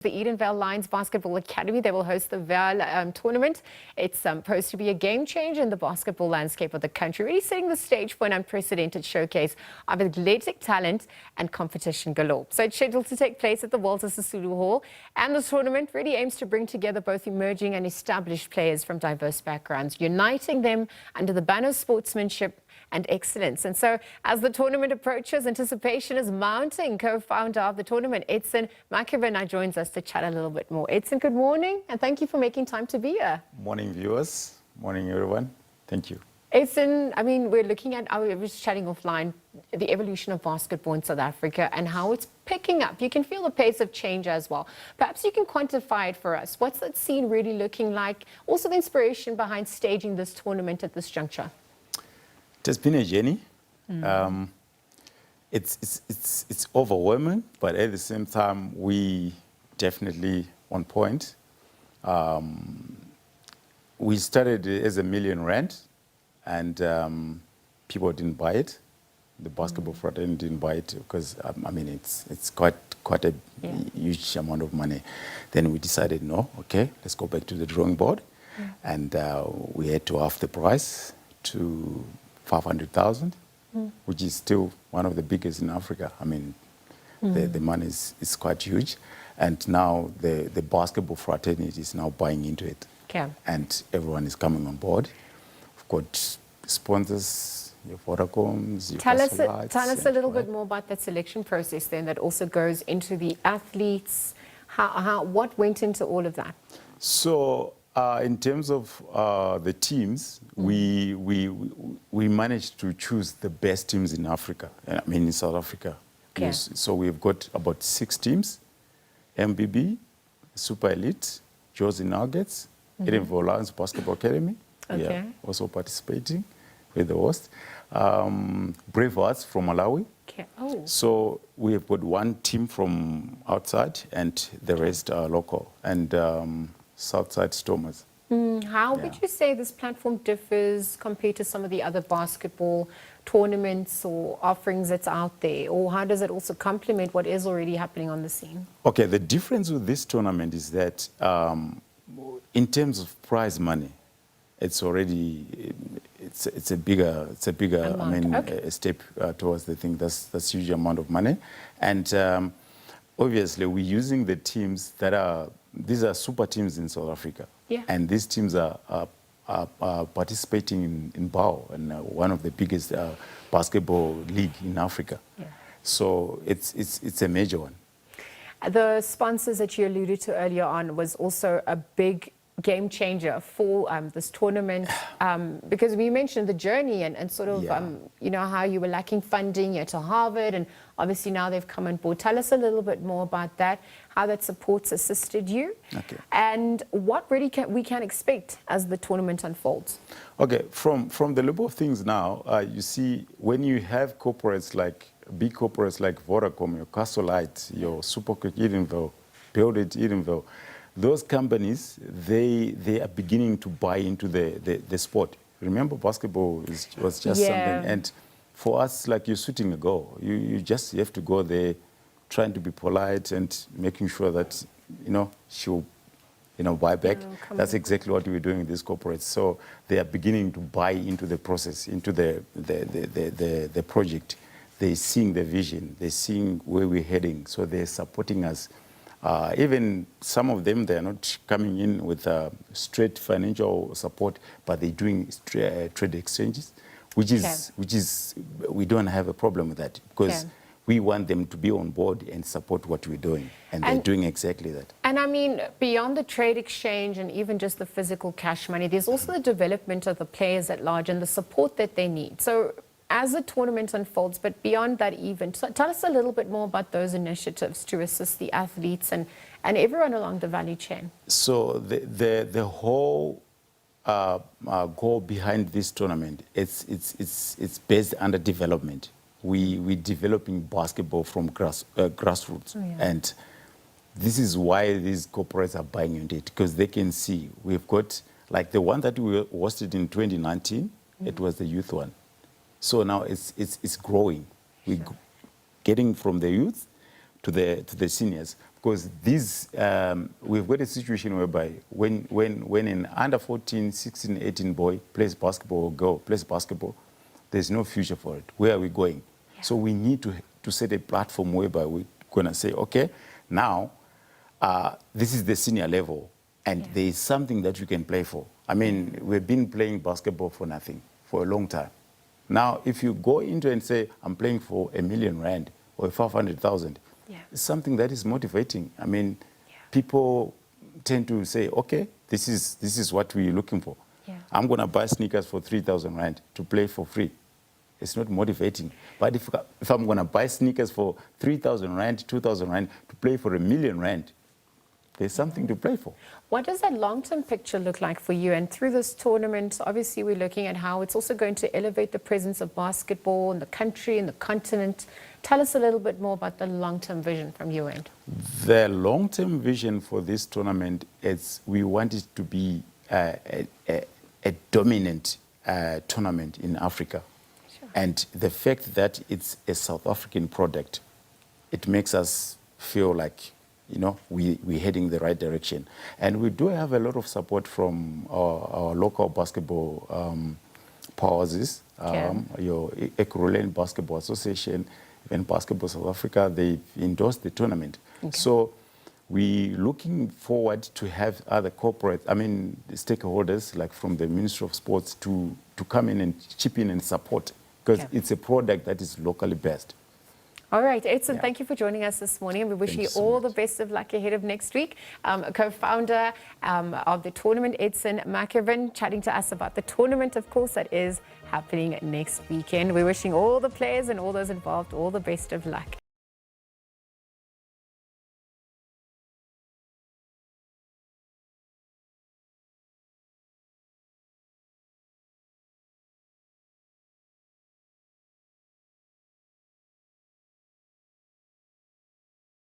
The Edenvale Lions Basketball Academy, they will host the Vale Tournament. It's supposed to be a game changer in the basketball landscape of the country, really setting the stage for an unprecedented showcase of athletic talent and competition galore. So it's scheduled to take place at the Walter Sisulu Hall, and this tournament really aims to bring together both emerging and established players from diverse backgrounds, uniting them under the banner of sportsmanship and excellence. And so as the tournament approaches, anticipation is mounting. Co-founder of the tournament, Edson Makavan, now joins us to chat a little bit more. Edson, good morning, and thank you for making time to be here. Morning, viewers. Morning, everyone. Thank you. Edson, I mean, we're looking at, I was chatting offline, the evolution of basketball in South Africa and how it's picking up. You can feel the pace of change as well. Perhaps you can quantify it for us. What's that scene really looking like? Also the inspiration behind staging this tournament at this juncture. It has been a journey. It's overwhelming, but at the same time, we definitely on point. We started as R1 million, and people didn't buy it. The basketball fraternity didn't buy it because I mean it's quite a huge amount of money. Then we decided, no, okay, let's go back to the drawing board, and we had to half the price to 500,000, which is still one of the biggest in Africa. I mean, the money is quite huge. And now the basketball fraternity is now buying into it. Okay. And everyone is coming on board. We've got sponsors, your Vodacoms, your Tell us a little bit more about that selection process then that also goes into the athletes. What went into all of that? So, in terms of the teams, we managed to choose the best teams in Africa. I mean, in South Africa. Okay. So we've got about 6 teams: MBB, Super Elite, Josie Nuggets, Edenvale Lions Basketball Academy. Okay. Also participating with the host. Brave Hearts from Malawi. Okay. Oh. So we have got 1 team from outside, and the rest are local. And Southside Stormers. How would you say this platform differs compared to some of the other basketball tournaments or offerings that's out there? Or how does it also complement what is already happening on the scene? Okay, the difference with this tournament is that in terms of prize money, it's already, it's a bigger amount. I mean, a step towards the thing. That's a huge amount of money. And obviously, we're using the teams that are, these are super teams in South Africa. Yeah. And these teams are participating in BAO, and one of the biggest basketball league in Africa. Yeah. So it's a major one. The sponsors that you alluded to earlier on was also a big game changer for this tournament, because we mentioned the journey and sort of, you know, how you were lacking funding at Harvard, and obviously now they've come on board. Tell us a little bit more about that, how that support's assisted you, and what really we can expect as the tournament unfolds. Okay, from the level of things now, you see, when you have corporates like, big corporates like Vodacom, your Castlelite, your Superquick Edenvale, Build It Edenvale, those companies, they are beginning to buy into the sport. Remember, basketball was just something. And for us, like you're shooting a goal, you just have to go there trying to be polite and making sure that, you know, she'll, you know, buy back. That's exactly what we're doing in these corporates. So they are beginning to buy into the process, into the project. They're seeing the vision. They're seeing where we're heading. So they're supporting us. Even some of them, they're not coming in with straight financial support, but they're doing trade exchanges, which is we don't have a problem with that, because we want them to be on board and support what we're doing, and they're doing exactly that. And I mean, beyond the trade exchange and even just the physical cash money, there's also the development of the players at large and the support that they need. So as the tournament unfolds, but beyond that even, tell us a little bit more about those initiatives to assist the athletes and everyone along the value chain. So the whole goal behind this tournament, it's based under development. We're developing basketball from grassroots. And this is why these corporates are buying into it, because they can see we've got, like the one that we hosted in 2019, it was the youth one. So now it's growing. We're getting from the youth to the seniors. Because we've got a situation whereby when an under 14, 16, 18 boy plays basketball or girl plays basketball, there's no future for it. Where are we going? Yeah. So we need to set a platform whereby we're going to say, okay, now this is the senior level, and there is something that you can play for. I mean, we've been playing basketball for nothing for a long time. Now, if you go into and say, I'm playing for R1 million or 500,000, it's something that is motivating. I mean, people tend to say, okay, this is what we're looking for. Yeah. I'm going to buy sneakers for 3,000 rand to play for free. It's not motivating. But if I'm going to buy sneakers for 3,000 rand, 2,000 rand to play for R1 million, there's something to play for. What does that long-term picture look like for you? And through this tournament, obviously we're looking at how it's also going to elevate the presence of basketball in the country, in the continent. Tell us a little bit more about the long-term vision from your end. The long-term vision for this tournament is we want it to be a dominant tournament in Africa. Sure. And the fact that it's a South African product, it makes us feel like, you know, we're heading the right direction. And we do have a lot of support from our local basketball powers, your Ekurhuleni Basketball Association, even Basketball South Africa, they've endorsed the tournament. Okay. So we're looking forward to have other corporate, stakeholders like from the Ministry of Sports to come in and chip in and support, because it's a product that is locally based. All right, Edson, thank you for joining us this morning, and we wish you all the best of luck ahead of next week. Co-founder of the tournament, Edson Makavan, chatting to us about the tournament, of course, that is happening next weekend. We're wishing all the players and all those involved all the best of luck.